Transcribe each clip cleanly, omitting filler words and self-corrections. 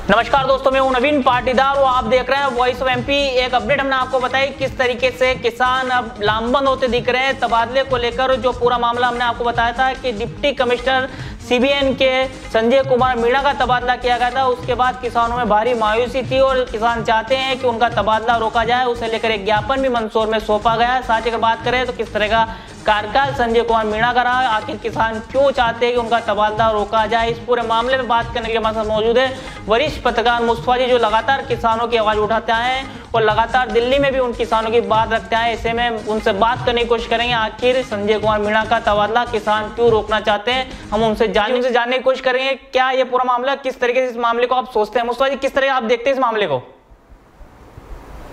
नमस्कार दोस्तों, मैं हूं नवीन पाटीदार और आप देख रहे हैं वॉइस ऑफ एमपी। एक अपडेट हमने आपको बताई किस तरीके से किसान अब लामबंद होते दिख रहे हैं तबादले को लेकर। जो पूरा मामला हमने आपको बताया था कि डिप्टी कमिश्नर सीबीएन के संजय कुमार मीणा का तबादला किया गया था, उसके बाद किसानों में भारी मायूसी थी और किसान चाहते हैं कि उनका तबादला रोका जाए। उसे लेकर एक ज्ञापन भी मंदसौर में सौंपा गया है। साथ ही अगर बात करें तो किस तरह का कार्यकाल संजय कुमार मीणा का रहा, आखिर किसान क्यों चाहते हैं कि उनका तबादला रोका जाए, इस पूरे मामले में बात करने के लिए हमारे साथ मौजूद है वरिष्ठ पत्रकार मुस्तफा जी, जो लगातार किसानों की आवाज उठाते आए हैं और लगातार दिल्ली में भी उन किसानों की बात रखते हैं। ऐसे में उनसे बात करने की कोशिश करेंगे आखिर संजय कुमार मीणा का तबादला किसान क्यों रोकना चाहते हैं। हम उनसे जानने की कोशिश करेंगे क्या ये पूरा मामला, किस तरीके से इस मामले को आप सोचते हैं। मुस्तफा जी, किस तरह आप देखते हैं इस मामले को?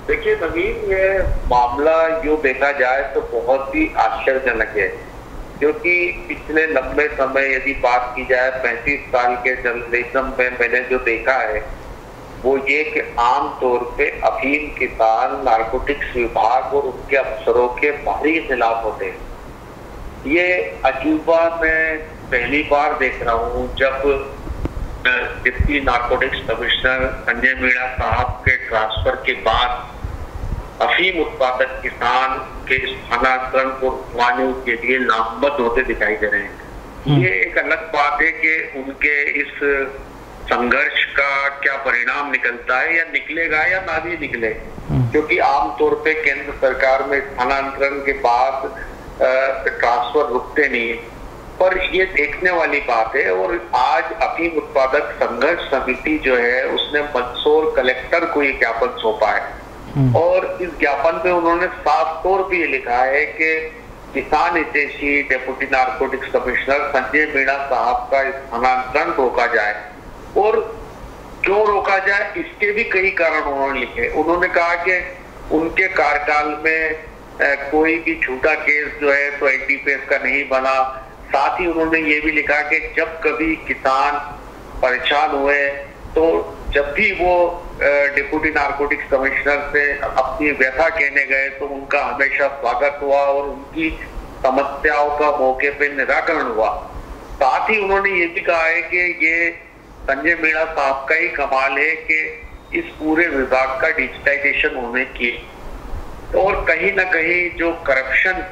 देखिए नवीन, ये मामला यूँ देखा जाए तो बहुत ही आश्चर्यजनक है, क्योंकि पिछले लंबे समय यदि बात की जाए 35 साल के जर्नलिज्म में मैंने जो देखा है वो ये कि आम तौर पे अफीम किसान नारकोटिक्स विभाग और उनके अफसरों के भारी खिलाफ होते हैं। ये अजूबा मैं पहली बार देख रहा हूँ जब deputy narcotics commissioner Sanjay Meena साहब के ट्रांसफर के बाद अफीम उत्पादक किसान के स्थानांतरण को रुकवाने के लिए लामबंद होते दिखाई दे रहे हैं। ये एक अलग बात है कि उनके इस संघर्ष का क्या परिणाम निकलता है या निकलेगा या ना भी निकले, क्योंकि आमतौर पे केंद्र सरकार में स्थानांतरण के बाद ट्रांसफर रुकते नहीं, पर ये देखने वाली बात है। और आज अफीम उत्पादक संघर्ष समिति जो है उसने मंदसौर कलेक्टर को ये ज्ञापन सौंपा है और इस ज्ञापन पे उन्होंने साफ तौर पे ये लिखा है कि किसान हितैषी deputy narcotics commissioner Sanjay Meena साहब का स्थानांतरण रोका जाए। और क्यों रोका जाए इसके भी कई कारण उन्होंने लिखे। उन्होंने कहा कि उनके कार्यकाल में कोई भी झूठा केस जो है तो एनडीपीएस का नहीं बना। साथ ही उन्होंने ये भी लिखा कि जब कभी किसान परेशान हुए तो जब भी वो डिप्टी नारकोटिक्स कमिश्नर से अपनी व्यथा कहने गए तो उनका हमेशा स्वागत हुआ और उनकी समस्याओं का मौके पे निराकरण हुआ। साथ ही उन्होंने ये भी कहा है कि ये संजय मीणा साहब का ही कमाल है कि इस पूरे विभाग का डिजिटाइजेशन होने की और कहीं ना कहीं जो करप्शन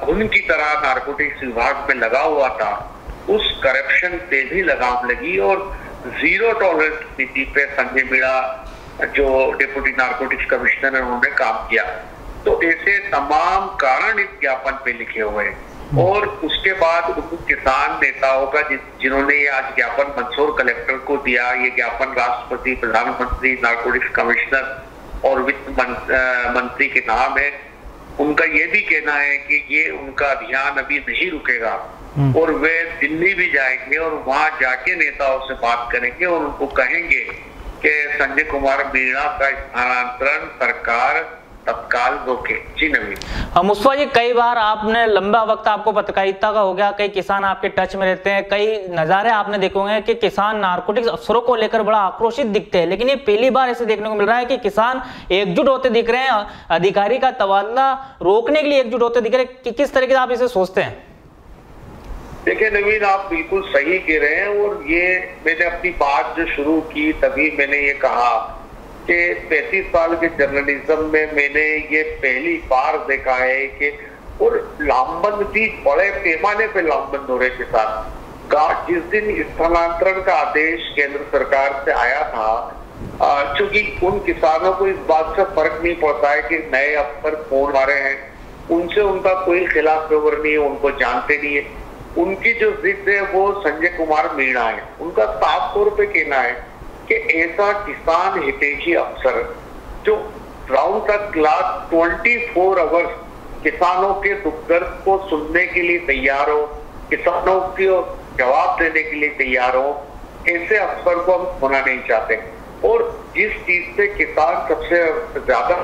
घुन की तरह नारकोटिक्स विभाग में लगा हुआ था उस करप्शन पे भी लगाम लगी और जीरो टॉलरेंस नीति पे संजय मीणा जो डिप्टी नारकोटिक्स कमिश्नर है उन्होंने काम किया। तो ऐसे तमाम कारण इस ज्ञापन पे लिखे हुए हैं और उसके बाद उन किसान नेताओं का जिन्होंने ये आज ज्ञापन मंदसौर कलेक्टर को दिया, ये ज्ञापन राष्ट्रपति, प्रधानमंत्री, नारकोटिक्स कमिश्नर और वित्त मंत्री के नाम है। उनका ये भी कहना है कि ये उनका अभियान अभी नहीं रुकेगा और वे दिल्ली भी जाएंगे और वहां जाके नेताओं से बात करेंगे और उनको कहेंगे कि संजय कुमार मीणा का स्थानांतरण सरकार तत्काल रोके। जी नवीन। मुस्तफा जी, कई बार आपने लंबा वक्त आपको पत्रकारिता का हो गया, कई किसान आपके टच में रहते हैं, कई नजारे आपने देखे होंगे कि किसान नारकोटिक्स अफसरों को लेकर बड़ा आक्रोशित दिखते हैं, लेकिन ये पहली बार ऐसे देखने को मिल रहा है कि किसान एकजुट होते दिख रहे हैं, अधिकारी का तबादला रोकने के लिए एकजुट होते दिख रहे हैं। कि किस तरीके से आप इसे सोचते हैं? देखिए नवीन, आप बिल्कुल सही कह रहे हैं और ये मैंने अपनी बात जो शुरू की तभी मैंने ये कहा कि 35 साल के जर्नलिज्म में मैंने ये पहली बार देखा है कि और लामबंद भी बड़े पैमाने पे लामबंद हो रहे किसान। जिस दिन स्थानांतरण का आदेश केंद्र सरकार से आया था, चूंकि उन किसानों को इस बात से फर्क नहीं पड़ता है कि नए अफसर कौन आ रहे हैं, उनसे उनका कोई खिलाफ खबर नहीं है, उनको जानते नहीं है। उनकी जो जिद है वो संजय कुमार मीणा है। उनका साफ तौर पे कहना है कि ऐसा किसान हितैषी अफसर जो राउंड द क्लॉक 24 आवर्स किसानों के दुख दर्द को सुनने के लिए तैयार हो, किसानों को जवाब देने के लिए तैयार हो, ऐसे अफसर को हम होना नहीं चाहते। और जिस चीज से किसान सबसे ज्यादा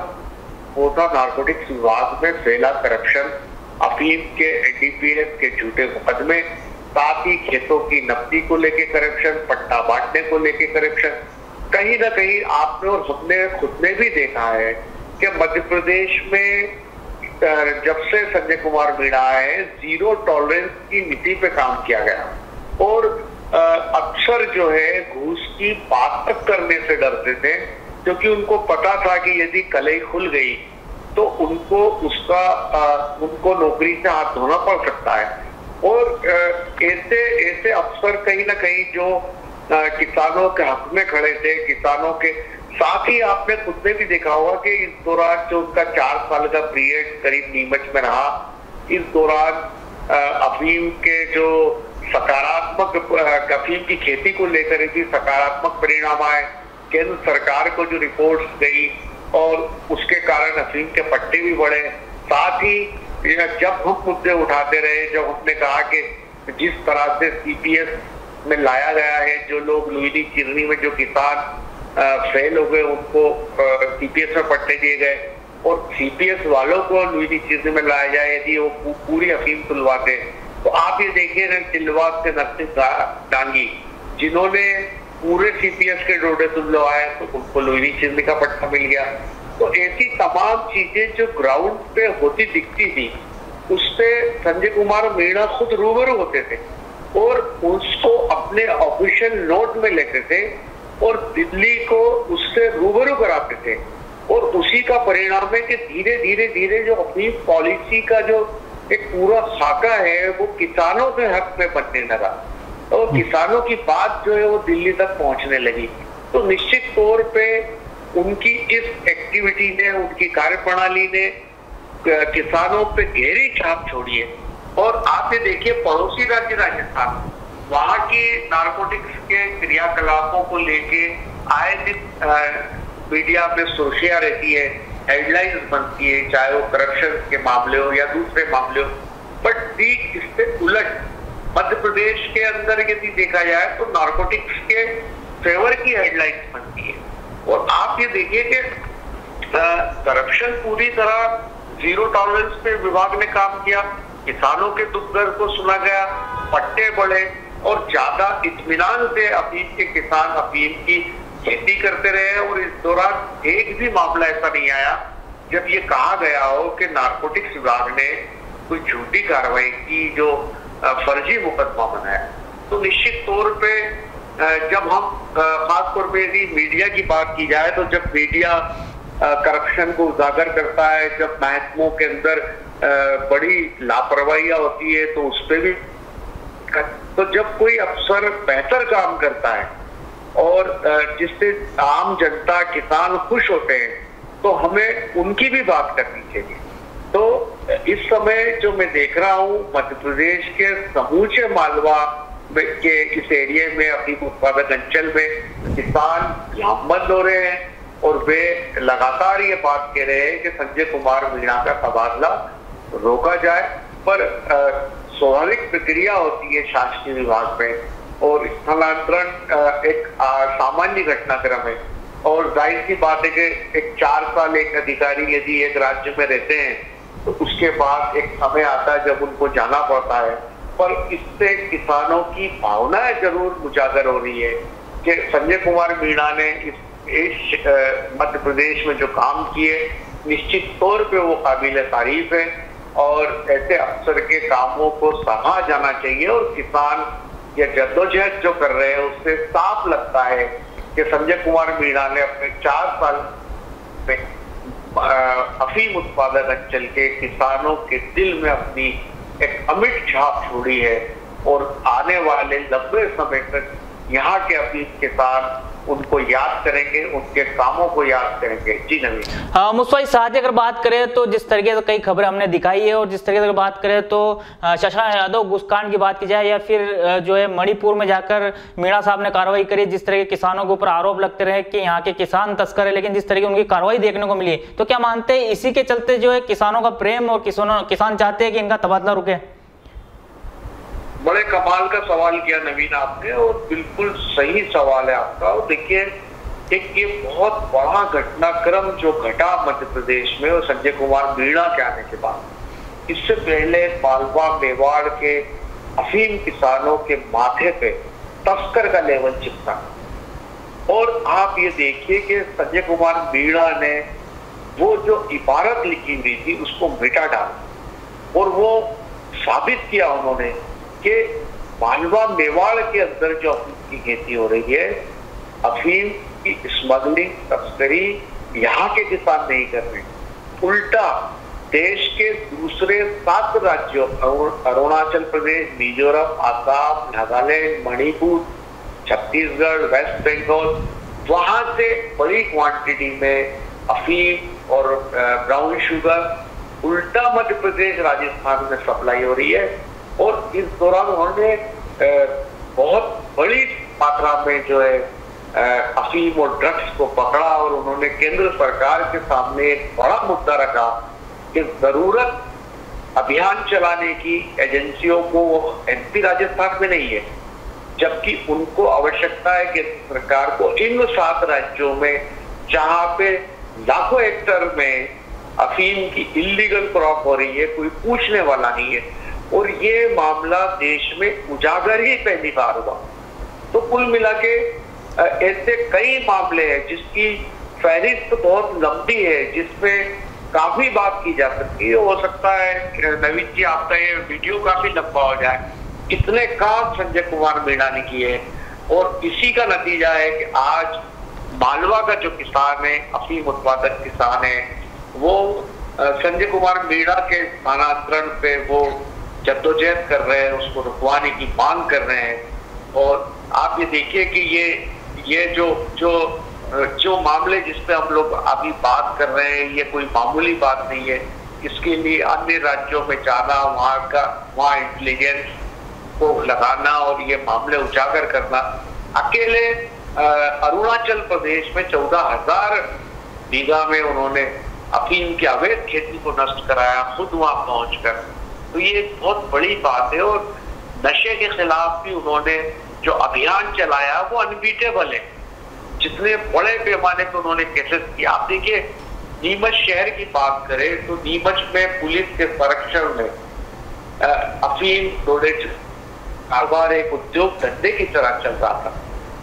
होता नारकोटिक्स विभाग में फैला करप्शन, अफीम के एनडीपीएस के झूठे मुकदमे, साथ ही खेतों की नकदी को लेके करप्शन, पट्टा बांटने को लेके करप्शन। कहीं ना कहीं आपने और हमने खुद ने भी देखा है कि मध्य प्रदेश में जब से संजय कुमार मीणा है जीरो टॉलरेंस की नीति पे काम किया गया और अक्सर जो है घूस की बात तक करने से डरते थे, क्योंकि उनको पता था कि यदि कलई खुल गई तो उनको नौकरी से हाथ धोना पड़ सकता है। और ऐसे अफसर कहीं ना कहीं जो किसानों के हक में खड़े थे, किसानों के साथ ही आपने खुद ने भी देखा होगा कि इस दौरान जो उनका 4 साल का पीरियड करीब नीमच में रहा, इस दौरान अफीम के जो सकारात्मक अफीम की खेती को लेकर भी सकारात्मक परिणाम आए। केंद्र सरकार को जो रिपोर्ट्स गई और उसके कारण अफीम के पट्टे भी बढ़े। साथ ही जब हम मुद्दे उठाते रहे, जब हमने कहा कि जिस तरह से सीपीएस में लाया गया है, जो लोग लुइनी चिरनी में जो किसान फेल हो गए उनको सीपीएस में पट्टे दिए गए, और सीपीएस वालों को लुइनी चिरनी में लाया जाए यदि वो पूरी अफीम तुलवाते। तो आप ये देखिए तिलवास से नरसिंह डांगी जिन्होंने पूरे सीपीएस के डोडे तुलवाए तो उनको लुइनी चिरनी का पट्टा मिल गया। तो ऐसी तमाम चीजें जो ग्राउंड पे होती दिखती थी उससे संजय कुमार मीणा खुद रूबरू होते थे और उसको अपने ऑफिशियल नोट में लेते थे और दिल्ली को उससे रूबरू कराते थे। और उसी का परिणाम है कि धीरे धीरे धीरे जो अपनी पॉलिसी का जो एक पूरा खाका है वो किसानों के हक में बनने लगा और किसानों की बात जो है वो दिल्ली तक पहुंचने लगी। तो निश्चित तौर पे उनकी इस एक्टिविटी ने, उनकी कार्यप्रणाली ने किसानों पे गहरी छाप छोड़ी है। और आप ये देखिए पड़ोसी राज्य राजस्थान, वहां की नारकोटिक्स के क्रियाकलापों को लेके आए दिन मीडिया में सुर्खियां रहती है, हेडलाइंस बनती है, चाहे वो करप्शन के मामले हो या दूसरे मामले हो। बट ठीक इससे उलट मध्य प्रदेश के अंदर यदि देखा जाए तो नारकोटिक्स के फेवर की हेडलाइंस बनती है। और आप ये देखिए कि करप्शन पूरी तरह जीरो टॉलरेंस पे विभाग ने काम किया, किसानों के दुख दर्द को सुना गया, पट्टे बढ़े और ज्यादा इत्मीनान से अफीम के किसान अफीम की खेती करते रहे। और इस दौरान एक भी मामला ऐसा नहीं आया जब ये कहा गया हो कि नारकोटिक्स विभाग ने कोई झूठी कार्रवाई की जो फर्जी मुकदमा बनाया। तो निश्चित तौर पे जब हम खासतौर पे यदि मीडिया की बात की जाए तो जब मीडिया करप्शन को उजागर करता है, जब महकमों के अंदर बड़ी लापरवाहियां होती है तो उस पर भी, तो जब कोई अफसर बेहतर काम करता है और जिससे आम जनता किसान खुश होते हैं तो हमें उनकी भी बात करनी चाहिए। तो इस समय जो मैं देख रहा हूँ मध्य प्रदेश के समूचे मालवा के इस एरिया में अफीम उत्पादक अंचल में किसान लामबंद हो रहे हैं और वे लगातार ये बात कह रहे हैं कि संजय कुमार मीणा का तबादला रोका जाए। पर स्वाभाविक प्रक्रिया होती है शासकीय विभाग में और स्थानांतरण एक सामान्य घटनाक्रम है। और जाहिर सी बात है कि एक 4 साल एक अधिकारी यदि एक राज्य में रहते हैं तो उसके बाद एक समय आता है जब उनको जाना पड़ता है। पर इससे किसानों की भावनाएं जरूर उजागर हो रही है कि संजय कुमार मीणा ने इस मध्य प्रदेश में जो काम किए निश्चित तौर पे वो काबिल तारीफ है और ऐसे अफसर के कामों को सराहा जाना चाहिए। और किसान या जद्दोजहद जो कर रहे हैं उससे साफ लगता है कि संजय कुमार मीणा ने अपने 4 साल में अफीम उत्पादक अंचल के किसानों के दिल में अपनी एक अमिट छाप छोड़ी है और आने वाले लंबे समय तक यहाँ के अफीम किसान उनको याद करेंगे, उनके कामों को याद करेंगे। जी नवीन। मुस्तफा साथ ही अगर बात करें तो जिस तरीके से कई खबरें हमने दिखाई है और जिस तरीके से अगर बात करें तो शशांक यादव घुसकांड की बात की जाए या फिर जो है मणिपुर में जाकर मीणा साहब ने कार्रवाई करी, जिस तरह के किसानों के ऊपर आरोप लगते रहे कि यहाँ के किसान तस्कर है, लेकिन जिस तरह की उनकी कार्रवाई देखने को मिली, तो क्या मानते हैं इसी के चलते जो है किसानों का प्रेम और किसान चाहते हैं कि इनका तबादला रुके? बड़े कमाल का सवाल किया नवीन आपने और बिल्कुल सही सवाल है आपका। और देखिए एक ये बहुत बड़ा घटनाक्रम जो घटा मध्य प्रदेश में और संजय कुमार मीणा के आने के बाद, इससे पहले मालवा मेवाड़ के अफीम किसानों के माथे पे तस्कर का लेवल चिपका। और आप ये देखिए कि संजय कुमार मीणा ने वो जो इबारत लिखी हुई थी उसको मिटा डाला और वो साबित किया उन्होंने कि मालवा मेवाड़ के अंदर जो अफीम की खेती हो रही है, अफीम की स्मगलिंग, तस्करी यहाँ के किसान नहीं कर रहे, उल्टा देश के दूसरे 7 राज्यों अरुणाचल प्रदेश, मिजोरम, आसाम, नागालैंड, मणिपुर, छत्तीसगढ़, वेस्ट बंगाल, वहां से बड़ी क्वांटिटी में अफीम और ब्राउन शुगर उल्टा मध्य प्रदेश, राजस्थान में सप्लाई हो रही है। और इस दौरान उन्होंने बहुत बड़ी मात्रा में जो है अफीम और ड्रग्स को पकड़ा और उन्होंने केंद्र सरकार के सामने एक बड़ा मुद्दा रखा कि जरूरत अभियान चलाने की एजेंसियों को एमपी राजस्थान में नहीं है, जबकि उनको आवश्यकता है कि सरकार को इन 7 राज्यों में जहां पे लाखों हेक्टेयर में अफीम की इलीगल क्रॉप हो रही है, कोई पूछने वाला नहीं है। और ये मामला देश में उजागर ही पहली बार हुआ। तो कुल मिला के ऐसे कई मामले हैं जिसकी फहरिस्त बहुत लंबी है, जिसमें काफी बात की जा सकती है। हो सकता है नवीन जी आपका ये वीडियो काफी लंबा हो जाए। इतने काम संजय कुमार मीणा ने किए और इसी का नतीजा है कि आज मालवा का जो किसान है, अफीम उत्पादक किसान है, वो संजय कुमार मीणा के स्थानांतरण पे वो जद्दोजहद कर रहे हैं, उसको रुकवाने की मांग कर रहे हैं। और आप ये देखिए कि ये जो मामले जिस पे हम लोग अभी बात कर रहे हैं, ये कोई मामूली बात नहीं है। इसके लिए अन्य राज्यों में जाना, वहाँ इंटेलिजेंस को लगाना और ये मामले उजागर करना। अकेले अरुणाचल प्रदेश में 14,000 बीघा में उन्होंने अफीम की अवैध खेती को नष्ट कराया, खुद वहां पहुंचकर। तो ये बहुत बड़ी बात है। और नशे के खिलाफ भी उन्होंने जो अभियान चलाया वो अनबीटेबल है। जितने बड़े पैमाने पर उन्होंने केसेस किया, आप देखिए नीमच शहर की बात करें तो नीमच में पुलिस के संरक्षण में अफीम कारोबार एक उद्योग धंधे की तरह चल रहा था।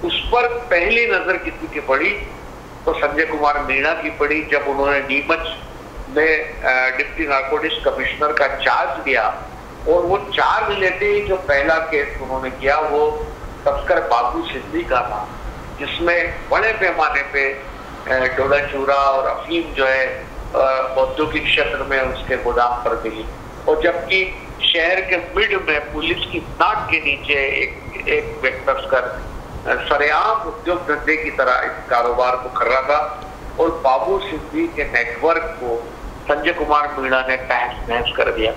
उस पर पहली नजर किसी की पड़ी तो संजय कुमार मीणा की पड़ी, जब उन्होंने नीमच में डिप्टी नार्कोटिक्स कमिश्नर का चार्ज लिया। और वो चार्ज लेते ही जो पहला केस उन्होंने किया वो तस्कर बाबू सिद्दी का था, जिसमें बड़े पैमाने पे डोडा चूरा और अफीम जो है औद्योगिक क्षेत्र में उसके गोदाम पर मिली। और जबकि शहर के मिड में पुलिस की नाक के नीचे एक तस्कर सरेआम उद्योग धंधे की तरह इस कारोबार को कर रहा था। और बाबू सिद्दी के नेटवर्क को संजय कुमार मीणा ने तहस नहस कर दिया।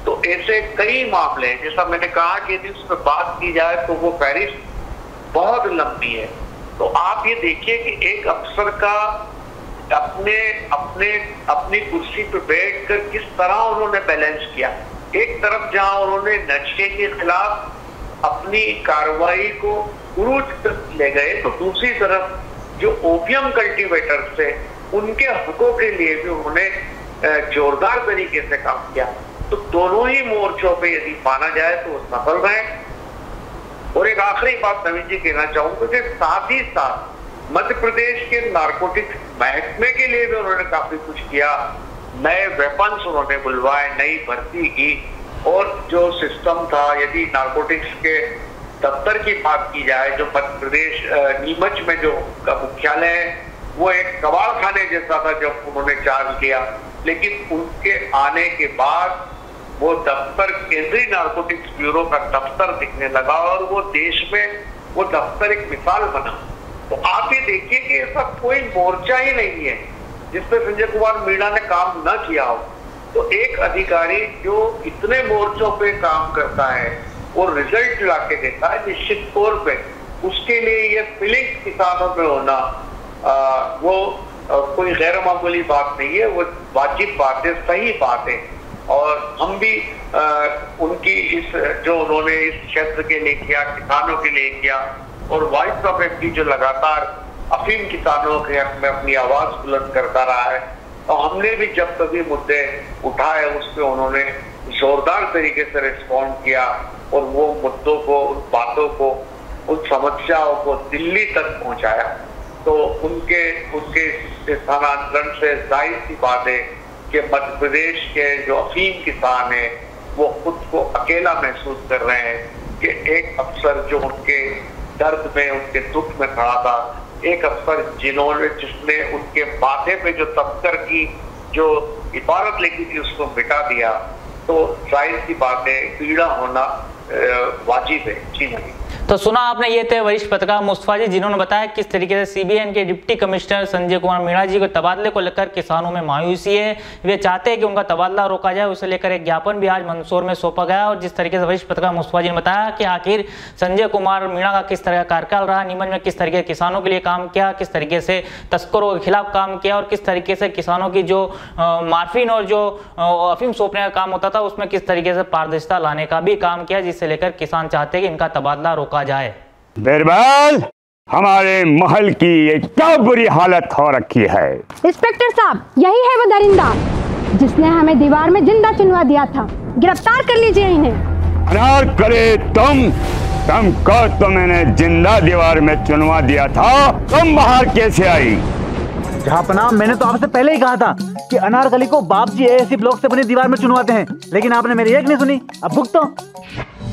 तो ऐसे कई मामले हैं, जैसा मैंने कहा कि यदि उस पर बात की जाए तो वो फहरिस्त बहुत लंबी है। तो आप ये देखिए कि एक अफसर का अपनी कुर्सी पर बैठकर किस तरह उन्होंने बैलेंस किया। एक तरफ जहां उन्होंने नशे के खिलाफ अपनी कार्रवाई को उरूज तक ले गए, तो दूसरी तरफ जो ओपियम कल्टीवेटर्स थे उनके हकों के लिए भी उन्होंने जोरदार तरीके से काम किया। तो दोनों ही मोर्चों पे यदि माना जाए तो वो सफल रहे। और एक आखिरी बात नवीन जी कहना चाहूंगा कि साथ ही साथ मध्य प्रदेश के नारकोटिक्स महकमे के लिए भी उन्होंने काफी कुछ किया। नए वेपन्स उन्होंने बुलवाए, नई भर्ती की। और जो सिस्टम था, यदि नारकोटिक्स के दफ्तर की बात की जाए, जो मध्य प्रदेश नीमच में जो का मुख्यालय है, वो एक कबाड़ खाने जैसा था जब उन्होंने चार्ज लिया। लेकिन उनके आने के बाद वो दफ्तर केंद्रीय नारकोटिक्स ब्यूरो का दफ्तर दिखने लगा और वो देश में वो दफ्तर एक मिसाल बना। तो आप ये देखिए कि ऐसा कोई मोर्चा ही नहीं है जिसपे संजय कुमार मीणा ने काम न किया हो। तो एक अधिकारी जो इतने मोर्चों पे काम करता है और रिजल्ट ला के देता है, निश्चित तौर पे उसके लिए ये फीलिंग्स किसानों में होना कोई गैर मामूली बात नहीं है। वो वाजिब बात है, सही बात है। और हम भी उनकी इस जो उन्होंने इस क्षेत्र के लिए किया, किसानों के लिए किया, और वॉइस ऑफ एमपी जो लगातार अफीम किसानों के हक में अपनी आवाज बुलंद करता रहा है, तो हमने भी जब कभी मुद्दे उठाए उस पर उन्होंने जोरदार तरीके से रिस्पॉन्ड किया और वो मुद्दों को, उन बातों को, उन समस्याओं को दिल्ली तक पहुंचाया। तो उनके स्थानांतरण से जाहिर सी बात है कि मध्य प्रदेश के जो अफीम किसान हैं वो खुद को अकेला महसूस कर रहे हैं उनके एक अफसर जो उनके दर्द में, उनके दुख में खड़ा था, एक अफसर जिसने उनके माथे पे जो तबकर की जो इबारत लिखी थी उसको मिटा दिया, तो जाहिर सी बात है पीड़ा होना वाजिब है। जी नहीं। तो सुना आपने, ये थे वरिष्ठ पत्रकार मुस्तफा जी, जिन्होंने बताया किस तरीके से सीबीएन के डिप्टी कमिश्नर संजय कुमार मीणा जी को तबादले को लेकर किसानों में मायूसी है। वे चाहते हैं कि उनका तबादला रोका जाए, उसे लेकर एक ज्ञापन भी आज मंदसौर में सौंपा गया। और जिस तरीके से वरिष्ठ पत्रकार मुस्तफा जी ने बताया कि आखिर संजय कुमार मीणा का किस तरह का कार्यकाल रहा, नीमच में किस तरीके से किसानों के लिए काम किया, किस तरीके से तस्करों के खिलाफ काम किया, और किस तरीके से किसानों की जो मार्फिन और जो अफीम सौंपने का काम होता था उसमें किस तरीके से पारदर्शिता लाने का भी काम किया, जिससे लेकर किसान चाहते हैं कि इनका तबादला रोका जाए। बिरबल, हमारे महल की ये क्या बुरी हालत हो रखी है। इंस्पेक्टर साहब, यही है वो दरिंदा जिसने हमें दीवार में जिंदा चुनवा दिया था। गिरफ्तार कर लीजिए इन्हें। अनार करे तुमको तो मैंने जिंदा दीवार में चुनवा दिया था, तुम बाहर कैसे आई? जहांपनाह, मैंने तो आपसे पहले ही कहा था कि अनारकली को बाप जी एएसी ब्लॉक से बनी दीवार में चुनवाते हैं, लेकिन आपने मेरी एक नहीं सुनी। अब भुगतो।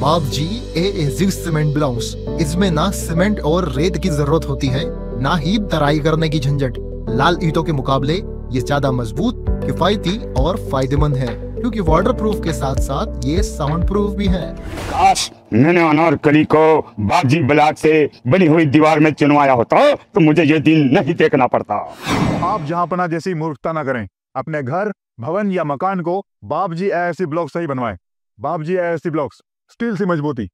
बाप जी एएसी सीमेंट ब्लॉक्स, इसमें ना सीमेंट और रेत की जरूरत होती है, ना ही तराई करने की झंझट। लाल ईंटों के मुकाबले ये ज्यादा मजबूत, किफायती और फायदेमंद है, क्योंकि वाटर प्रूफ के साथ साथ ये साउंड प्रूफ भी है। काश मैंने अनारकली को बापजी ब्लॉक से बनी हुई दीवार में चुनवाया होता तो मुझे ये दिन नहीं देखना पड़ता। आप जहांपनाह जैसी मूर्खता न करें। अपने घर, भवन या मकान को बाप जी एएसी ब्लॉक से ही बनवाएं। बाप जी एएसी ब्लॉक्स, स्टील सी मजबूती।